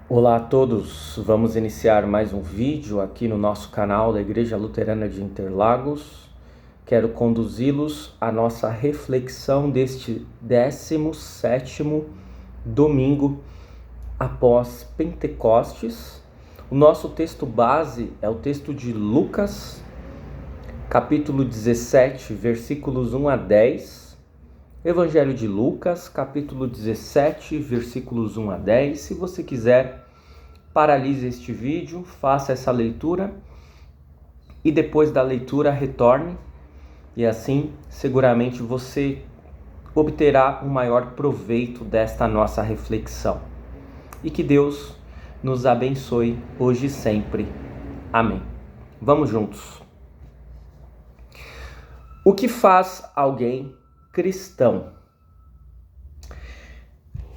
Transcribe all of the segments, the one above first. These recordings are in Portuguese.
Olá a todos, vamos iniciar mais um vídeo aqui no nosso canal da Igreja Luterana de Interlagos. Quero conduzi-los à nossa reflexão deste 17º domingo após Pentecostes. O nosso texto base é o texto de Lucas, capítulo 17, versículos 1 a 10. Evangelho de Lucas, capítulo 17, versículos 1 a 10. Se você quiser, paralise este vídeo, faça essa leitura e depois da leitura retorne, e assim seguramente você obterá um maior proveito desta nossa reflexão. E que Deus nos abençoe hoje e sempre. Amém. Vamos juntos. O que faz alguém cristão?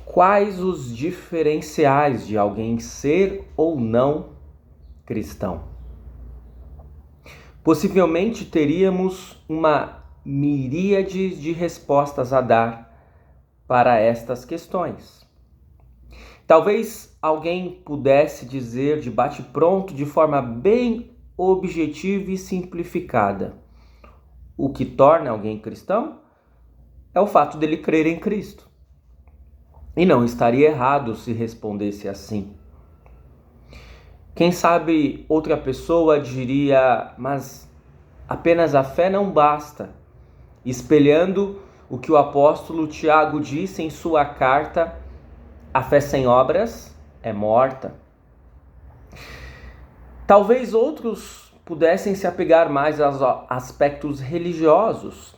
Quais os diferenciais de alguém ser ou não cristão? Possivelmente teríamos uma miríade de respostas a dar para estas questões. Talvez alguém pudesse dizer de bate-pronto, de forma bem objetiva e simplificada: o que torna alguém cristão é o fato dele crer em Cristo. E não estaria errado se respondesse assim. Quem sabe outra pessoa diria: mas apenas a fé não basta, espelhando o que o apóstolo Tiago disse em sua carta: a fé sem obras é morta. Talvez outros pudessem se apegar mais aos aspectos religiosos,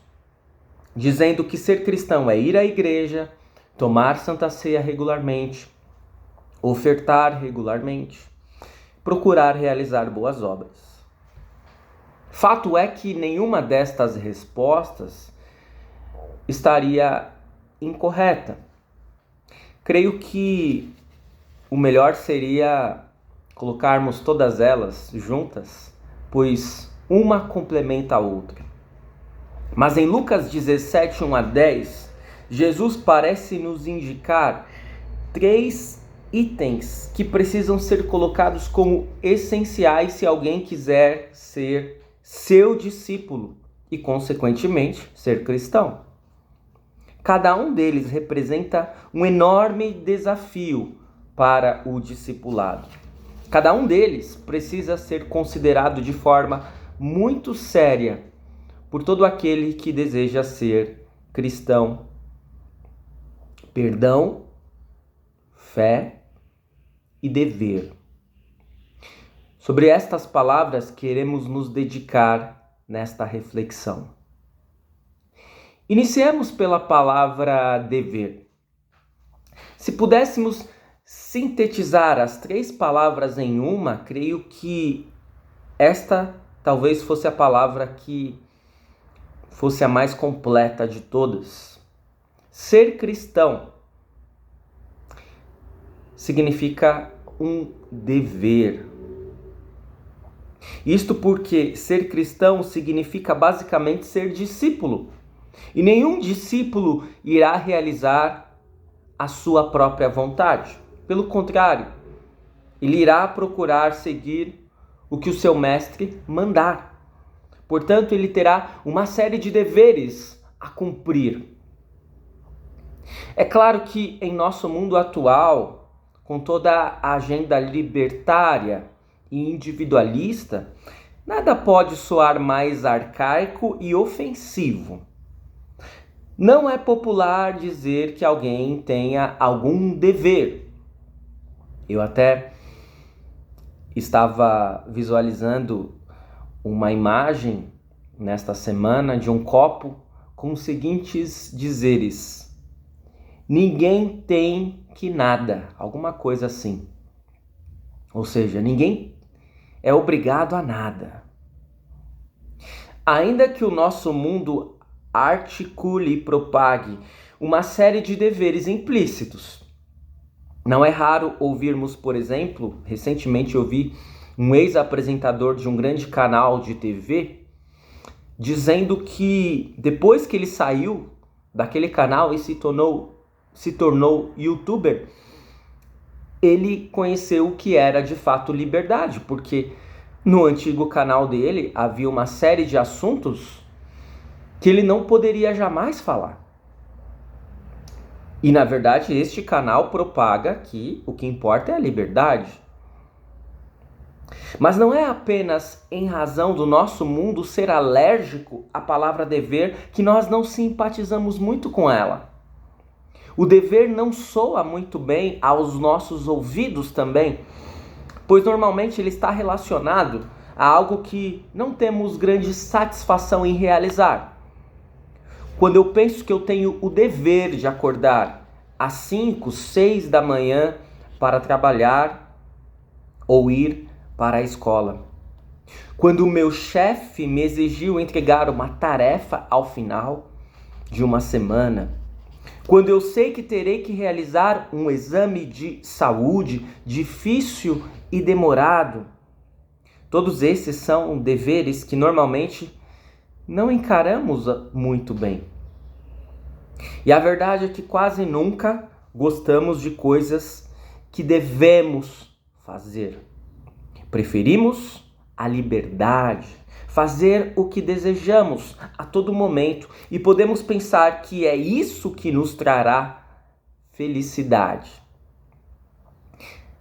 dizendo que ser cristão é ir à igreja, tomar Santa Ceia regularmente, ofertar regularmente, procurar realizar boas obras. Fato é que nenhuma destas respostas estaria incorreta. Creio que o melhor seria colocarmos todas elas juntas, pois uma complementa a outra. Mas em Lucas 17, 1 a 10, Jesus parece nos indicar 3 itens que precisam ser colocados como essenciais se alguém quiser ser seu discípulo e, consequentemente, ser cristão. Cada um deles representa um enorme desafio para o discipulado. Cada um deles precisa ser considerado de forma muito séria por todo aquele que deseja ser cristão. Perdão, fé e dever. Sobre estas palavras queremos nos dedicar nesta reflexão. Iniciemos pela palavra dever. Se pudéssemos sintetizar as 3 palavras em uma, creio que esta talvez fosse a palavra que fosse a mais completa de todas. Ser cristão significa um dever. Isto porque ser cristão significa basicamente ser discípulo. E nenhum discípulo irá realizar a sua própria vontade. Pelo contrário, ele irá procurar seguir o que o seu mestre mandar. Portanto, ele terá uma série de deveres a cumprir. É claro que em nosso mundo atual, com toda a agenda libertária e individualista, nada pode soar mais arcaico e ofensivo. Não é popular dizer que alguém tenha algum dever. Eu até estava visualizando uma imagem nesta semana de um copo com os seguintes dizeres: ninguém tem que nada, alguma coisa assim. Ou seja, ninguém é obrigado a nada. Ainda que o nosso mundo articule e propague uma série de deveres implícitos, não é raro ouvirmos, por exemplo, recentemente eu vi um ex-apresentador de um grande canal de TV dizendo que depois que ele saiu daquele canal e se tornou youtuber, ele conheceu o que era de fato liberdade, porque no antigo canal dele havia uma série de assuntos que ele não poderia jamais falar. E na verdade este canal propaga que o que importa é a liberdade. Mas não é apenas em razão do nosso mundo ser alérgico à palavra dever que nós não simpatizamos muito com ela. O dever não soa muito bem aos nossos ouvidos também, pois normalmente ele está relacionado a algo que não temos grande satisfação em realizar. Quando eu penso que eu tenho o dever de acordar às 5, 6 da manhã para trabalhar ou ir para a escola. Quando o meu chefe me exigiu entregar uma tarefa ao final de uma semana. Quando eu sei que terei que realizar um exame de saúde difícil e demorado. Todos esses são deveres que normalmente não encaramos muito bem. E a verdade é que quase nunca gostamos de coisas que devemos fazer. Preferimos a liberdade, fazer o que desejamos a todo momento e podemos pensar que é isso que nos trará felicidade.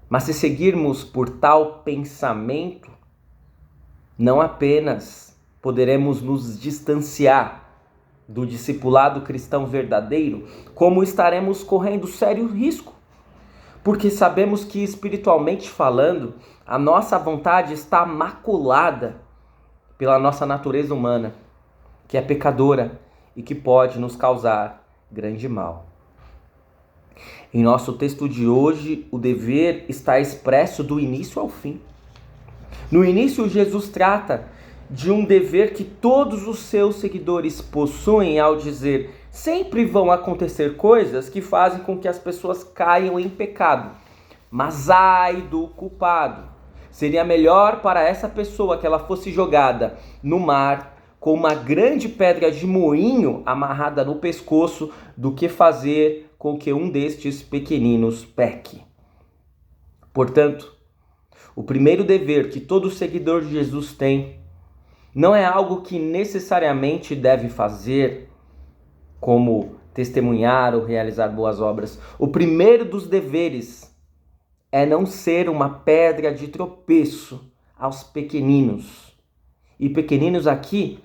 Mas se seguirmos por tal pensamento, não apenas poderemos nos distanciar do discipulado cristão verdadeiro, como estaremos correndo sério risco. Porque sabemos que, espiritualmente falando, a nossa vontade está maculada pela nossa natureza humana, que é pecadora e que pode nos causar grande mal. Em nosso texto de hoje, o dever está expresso do início ao fim. No início, Jesus trata de um dever que todos os seus seguidores possuem ao dizer: sempre vão acontecer coisas que fazem com que as pessoas caiam em pecado. Mas ai do culpado! Seria melhor para essa pessoa que ela fosse jogada no mar com uma grande pedra de moinho amarrada no pescoço do que fazer com que um destes pequeninos peque. Portanto, o primeiro dever que todo seguidor de Jesus tem não é algo que necessariamente deve fazer, como testemunhar ou realizar boas obras. O primeiro dos deveres é não ser uma pedra de tropeço aos pequeninos. E pequeninos aqui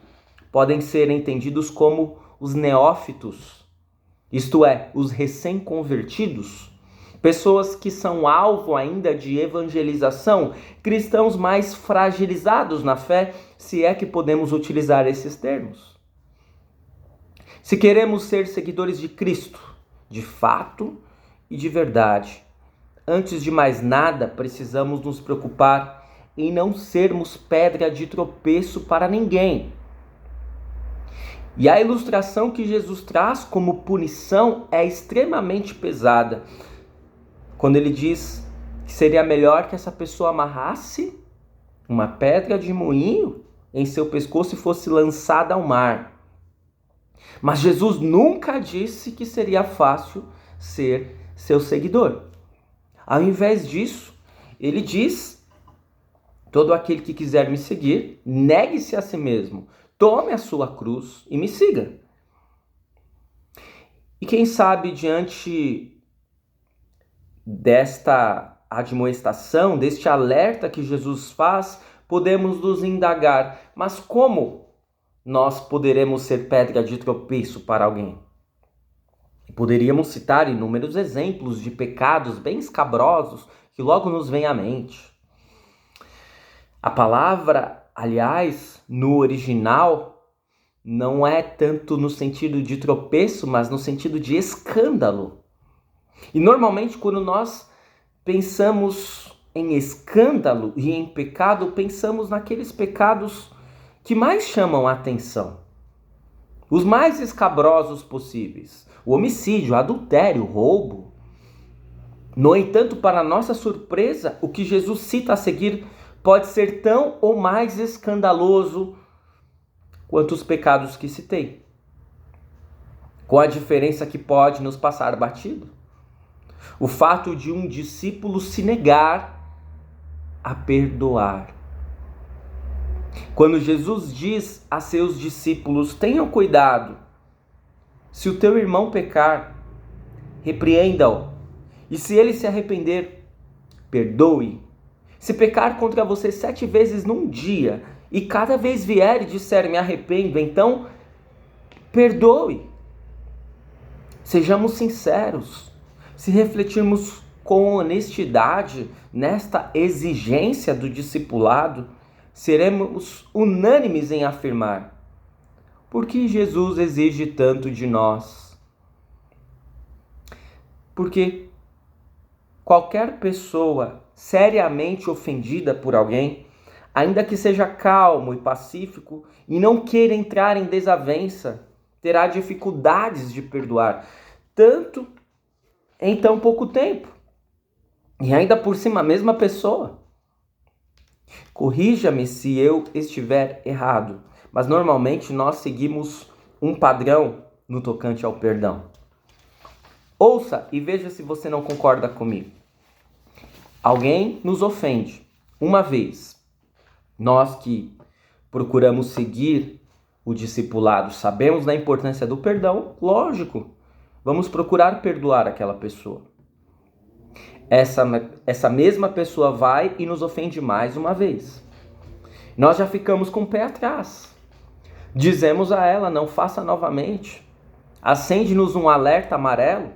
podem ser entendidos como os neófitos, isto é, os recém-convertidos, pessoas que são alvo ainda de evangelização, cristãos mais fragilizados na fé, se é que podemos utilizar esses termos. Se queremos ser seguidores de Cristo, de fato e de verdade, antes de mais nada, precisamos nos preocupar em não sermos pedra de tropeço para ninguém. E a ilustração que Jesus traz como punição é extremamente pesada, quando ele diz que seria melhor que essa pessoa amarrasse uma pedra de moinho em seu pescoço e fosse lançada ao mar. Mas Jesus nunca disse que seria fácil ser seu seguidor. Ao invés disso, ele diz: todo aquele que quiser me seguir, negue-se a si mesmo, tome a sua cruz e me siga. E quem sabe, diante desta admoestação, deste alerta que Jesus faz, podemos nos indagar: mas como nós poderemos ser pedra de tropeço para alguém? Poderíamos citar inúmeros exemplos de pecados bem escabrosos que logo nos vêm à mente. A palavra, aliás, no original, não é tanto no sentido de tropeço, mas no sentido de escândalo. E normalmente quando nós pensamos em escândalo e em pecado, pensamos naqueles pecados que mais chamam a atenção. Os mais escabrosos possíveis. O homicídio, o adultério, o roubo. No entanto, para nossa surpresa, o que Jesus cita a seguir pode ser tão ou mais escandaloso quanto os pecados que citei. Com a diferença que pode nos passar batido. O fato de um discípulo se negar a perdoar. Quando Jesus diz a seus discípulos: tenham cuidado, se o teu irmão pecar, repreenda-o, e se ele se arrepender, perdoe. Se pecar contra você 7 vezes num dia, e cada vez vier e disser me arrependo, então perdoe. Sejamos sinceros. Se refletirmos com honestidade nesta exigência do discipulado, seremos unânimes em afirmar: por que Jesus exige tanto de nós? Porque qualquer pessoa seriamente ofendida por alguém, ainda que seja calmo e pacífico e não queira entrar em desavença, terá dificuldades de perdoar, tanto em tão pouco tempo. E ainda por cima a mesma pessoa. Corrija-me se eu estiver errado, mas normalmente nós seguimos um padrão no tocante ao perdão. Ouça e veja se você não concorda comigo. Alguém nos ofende uma vez. Nós que procuramos seguir o discipulado, sabemos da importância do perdão, lógico, vamos procurar perdoar aquela pessoa. Essa mesma pessoa vai e nos ofende mais uma vez. Nós já ficamos com o pé atrás. Dizemos a ela: não faça novamente. Acende-nos um alerta amarelo,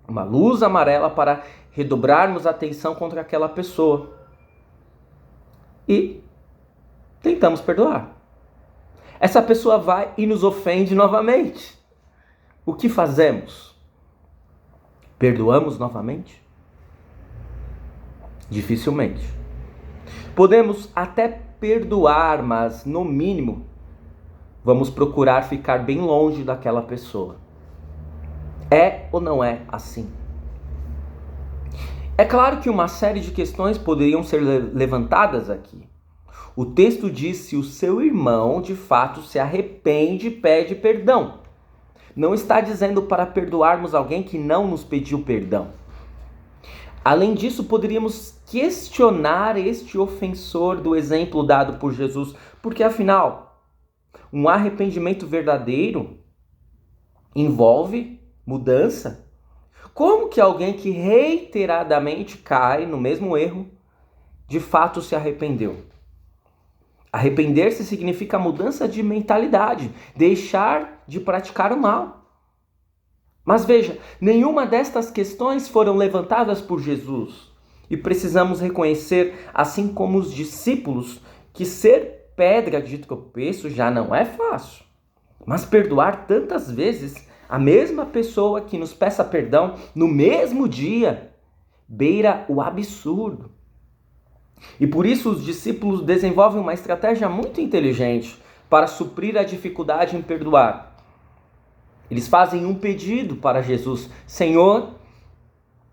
uma luz amarela para redobrarmos a atenção contra aquela pessoa. E tentamos perdoar. Essa pessoa vai e nos ofende novamente. O que fazemos? Perdoamos novamente? Dificilmente. Podemos até perdoar, mas no mínimo vamos procurar ficar bem longe daquela pessoa. É ou não é assim? É claro que uma série de questões poderiam ser levantadas aqui. O texto diz: se o seu irmão de fato se arrepende e pede perdão. Não está dizendo para perdoarmos alguém que não nos pediu perdão. Além disso, poderíamos questionar este ofensor do exemplo dado por Jesus, porque afinal, um arrependimento verdadeiro envolve mudança. Como que alguém que reiteradamente cai no mesmo erro, de fato se arrependeu? Arrepender-se significa mudança de mentalidade, deixar de praticar o mal. Mas veja, nenhuma destas questões foram levantadas por Jesus. E precisamos reconhecer, assim como os discípulos, que ser pedra de tropeço já não é fácil. Mas perdoar tantas vezes a mesma pessoa que nos peça perdão no mesmo dia beira o absurdo. E por isso os discípulos desenvolvem uma estratégia muito inteligente para suprir a dificuldade em perdoar. Eles fazem um pedido para Jesus: Senhor,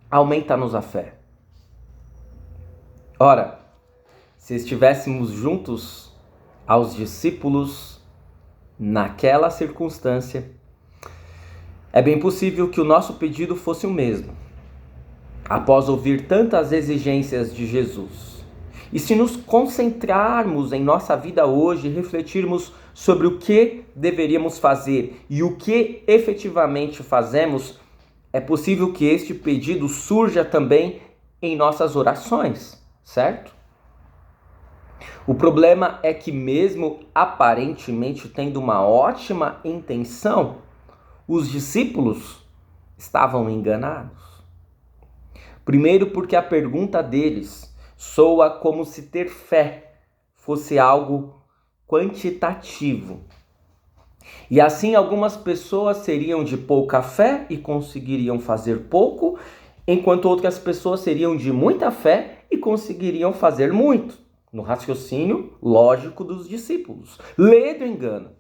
aumenta-nos a fé. Ora, se estivéssemos juntos aos discípulos naquela circunstância, é bem possível que o nosso pedido fosse o mesmo, após ouvir tantas exigências de Jesus. E se nos concentrarmos em nossa vida hoje e refletirmos sobre o que deveríamos fazer e o que efetivamente fazemos, é possível que este pedido surja também em nossas orações, certo? O problema é que, mesmo aparentemente tendo uma ótima intenção, os discípulos estavam enganados. Primeiro, porque a pergunta deles soa como se ter fé fosse algo quantitativo. E assim algumas pessoas seriam de pouca fé e conseguiriam fazer pouco, enquanto outras pessoas seriam de muita fé e conseguiriam fazer muito. No raciocínio lógico dos discípulos. Lê do engano.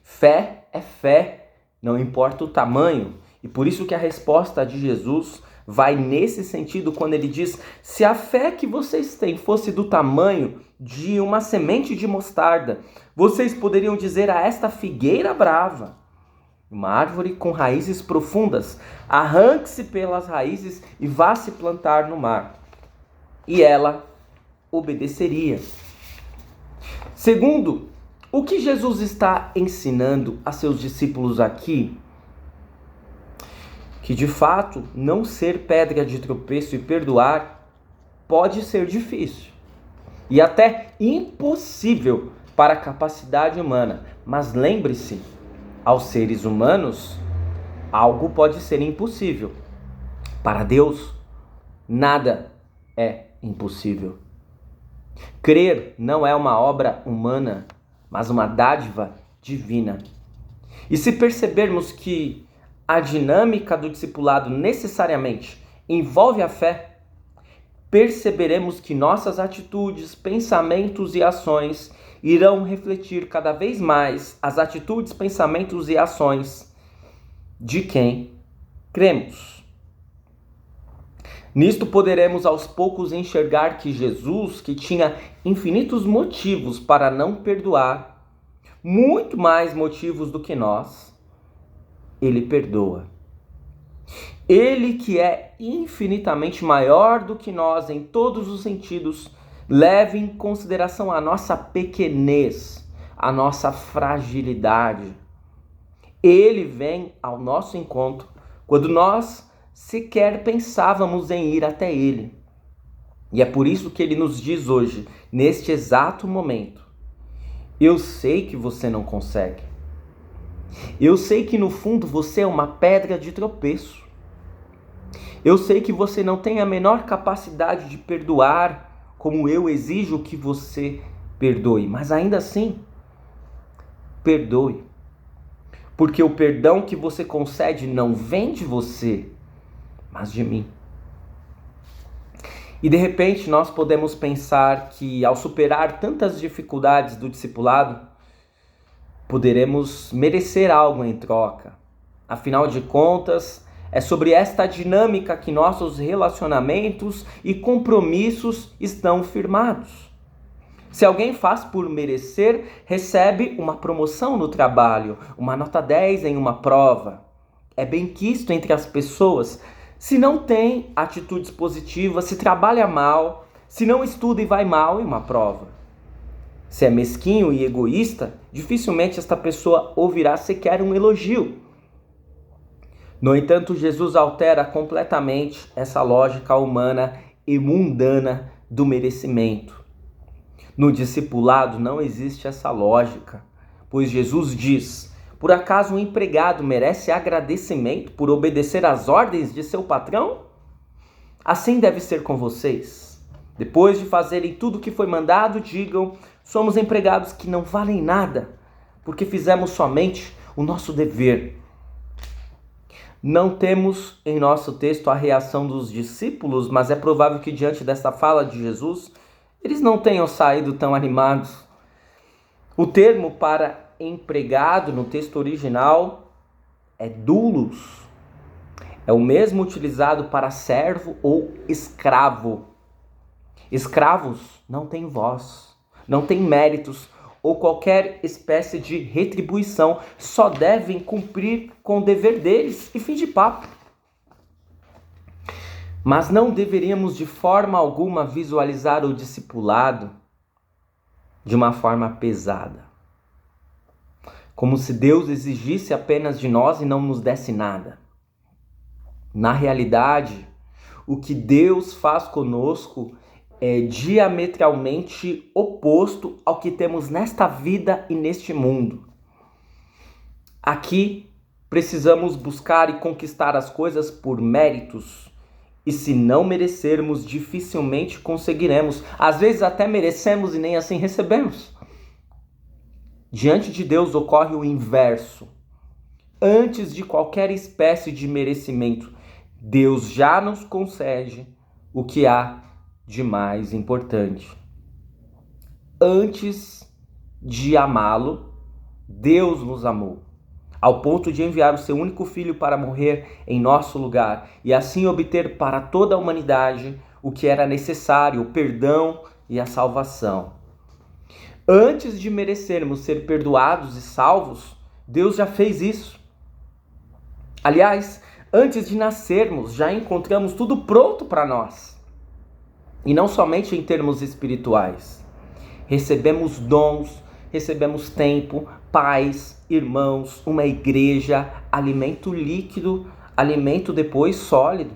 Fé é fé, não importa o tamanho. E por isso que a resposta de Jesus vai nesse sentido quando ele diz: se a fé que vocês têm fosse do tamanho de uma semente de mostarda, vocês poderiam dizer a esta figueira brava: uma árvore com raízes profundas. Arranque-se pelas raízes e vá se plantar no mar. E ela obedeceria. Segundo, o que Jesus está ensinando a seus discípulos aqui? Que de fato, não ser pedra de tropeço e perdoar pode ser difícil e até impossível para a capacidade humana. Mas lembre-se, aos seres humanos, algo pode ser impossível. Para Deus, nada é impossível. Crer não é uma obra humana, mas uma dádiva divina. E se percebermos que a dinâmica do discipulado necessariamente envolve a fé, perceberemos que nossas atitudes, pensamentos e ações irão refletir cada vez mais as atitudes, pensamentos e ações de quem cremos. Nisto poderemos aos poucos enxergar que Jesus, que tinha infinitos motivos para não perdoar, muito mais motivos do que nós, ele perdoa. Ele, que é infinitamente maior do que nós em todos os sentidos, leva em consideração a nossa pequenez, a nossa fragilidade. Ele vem ao nosso encontro quando nós sequer pensávamos em ir até ele. E é por isso que ele nos diz hoje, neste exato momento: eu sei que você não consegue. Eu sei que no fundo você é uma pedra de tropeço. Eu sei que você não tem a menor capacidade de perdoar como eu exijo que você perdoe. Mas ainda assim, perdoe. Porque o perdão que você concede não vem de você, mas de mim. E de repente nós podemos pensar que ao superar tantas dificuldades do discipulado, poderemos merecer algo em troca. Afinal de contas, é sobre esta dinâmica que nossos relacionamentos e compromissos estão firmados. Se alguém faz por merecer, recebe uma promoção no trabalho, uma nota 10 em uma prova. É bem quisto entre as pessoas. Se não tem atitudes positivas, se trabalha mal, se não estuda e vai mal em uma prova. Se é mesquinho e egoísta, dificilmente esta pessoa ouvirá sequer um elogio. No entanto, Jesus altera completamente essa lógica humana e mundana do merecimento. No discipulado não existe essa lógica, pois Jesus diz: por acaso um empregado merece agradecimento por obedecer às ordens de seu patrão? Assim deve ser com vocês. Depois de fazerem tudo o que foi mandado, digam: somos empregados que não valem nada, porque fizemos somente o nosso dever. Não temos em nosso texto a reação dos discípulos, mas é provável que diante dessa fala de Jesus, eles não tenham saído tão animados. O termo para empregado no texto original é doulos. É o mesmo utilizado para servo ou escravo. Escravos não têm voz, não têm méritos ou qualquer espécie de retribuição, só devem cumprir com o dever deles e fim de papo. Mas não deveríamos de forma alguma visualizar o discipulado de uma forma pesada, como se Deus exigisse apenas de nós e não nos desse nada. Na realidade, o que Deus faz conosco é diametralmente oposto ao que temos nesta vida e neste mundo. Aqui precisamos buscar e conquistar as coisas por méritos, e se não merecermos, dificilmente conseguiremos. Às vezes até merecemos e nem assim recebemos. Diante de Deus ocorre o inverso. Antes de qualquer espécie de merecimento, Deus já nos concede o que há de mais importante. Antes de amá-lo, Deus nos amou, ao ponto de enviar o seu único filho para morrer em nosso lugar e assim obter para toda a humanidade o que era necessário, o perdão e a salvação. Antes de merecermos ser perdoados e salvos, Deus já fez isso. Aliás, antes de nascermos, já encontramos tudo pronto para nós. E não somente em termos espirituais. Recebemos dons, recebemos tempo, pais, irmãos, uma igreja, alimento líquido, alimento depois sólido.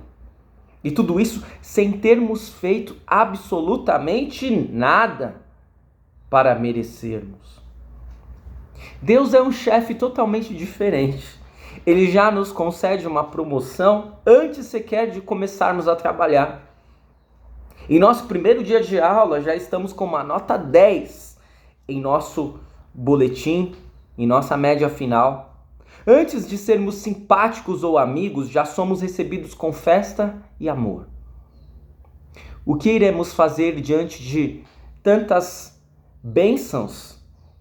E tudo isso sem termos feito absolutamente nada para merecermos. Deus é um chefe totalmente diferente. Ele já nos concede uma promoção antes sequer de começarmos a trabalhar. Em nosso primeiro dia de aula já estamos com uma nota 10 em nosso boletim, em nossa média final. Antes de sermos simpáticos ou amigos, já somos recebidos com festa e amor. O que iremos fazer diante de tantas bênçãos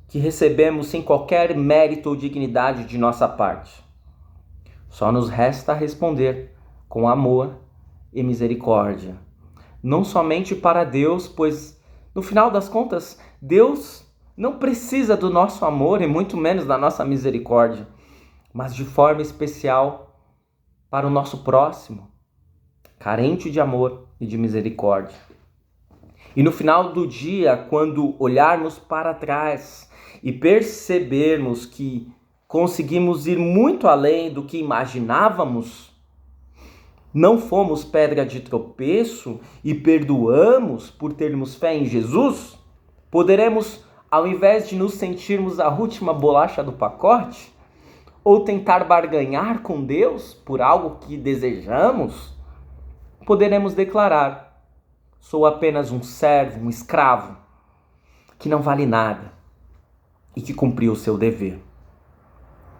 que recebemos sem qualquer mérito ou dignidade de nossa parte? Só nos resta responder com amor e misericórdia. Não somente para Deus, pois no final das contas, Deus não precisa do nosso amor e muito menos da nossa misericórdia, mas de forma especial para o nosso próximo, carente de amor e de misericórdia. E no final do dia, quando olharmos para trás e percebermos que conseguimos ir muito além do que imaginávamos, não fomos pedra de tropeço e perdoamos por termos fé em Jesus, poderemos, ao invés de nos sentirmos a última bolacha do pacote, ou tentar barganhar com Deus por algo que desejamos, poderemos declarar: sou apenas um servo, um escravo, que não vale nada e que cumpriu o seu dever.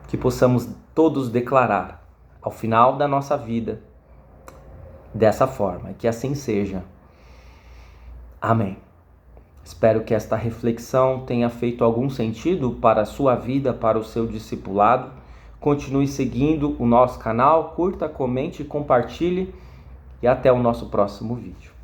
Que possamos todos declarar, ao final da nossa vida, dessa forma, que assim seja. Amém. Espero que esta reflexão tenha feito algum sentido para a sua vida, para o seu discipulado. Continue seguindo o nosso canal, curta, comente e compartilhe. E até o nosso próximo vídeo.